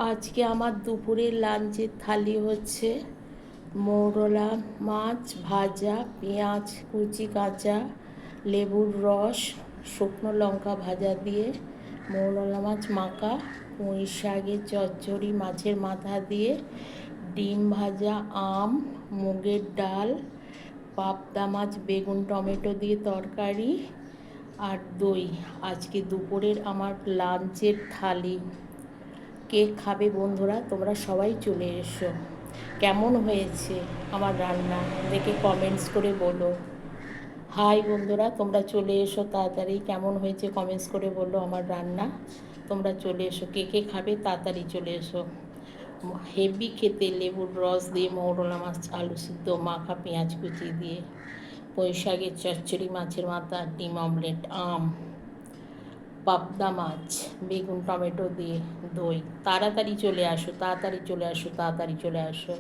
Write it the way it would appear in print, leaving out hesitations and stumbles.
আজকে আমার দুপুরের লাঞ্চের থালি হচ্ছে মৌরলা মাছ ভাজা, পেঁয়াজ কুচি কাঁচা, লেবুর রস, শুকনো লঙ্কা ভাজা দিয়ে মৌরলা মাছ মাখা, পুঁই শাকের চচ্চড়ি মাছের মাথা দিয়ে, ডিম ভাজা, আম, মুগের ডাল, পাবদা মাছ বেগুন টমেটো দিয়ে তরকারি আর দই। আজকে দুপুরের আমার লাঞ্চের থালি। কে খাবে বন্ধুরা? তোমরা সবাই চলে এসো। কেমন হয়েছে আমার রান্না দেখে কমেন্টস করে বলো। হাই বন্ধুরা, তোমরা চলে এসো তাড়াতাড়ি। কেমন হয়েছে কমেন্টস করে বলো আমার রান্না। তোমরা চলে এসো, কে কে খাবে তাড়াতাড়ি চলে এসো। হেভি খেতে, লেবুর রস দিয়ে মৌরলা মাছ আলু সিদ্ধ মাখা পেঁয়াজ কুচি দিয়ে, পুঁই শাকের চচ্চড়ি মাছের মাথা, ডিম অমলেট, আম, পাবদা মাছ বেগুন টমেটো দিয়ে, দই। তাড়াতাড়ি চলে আসো, তাড়াতাড়ি চলে আসো, তাড়াতাড়ি চলে আসো।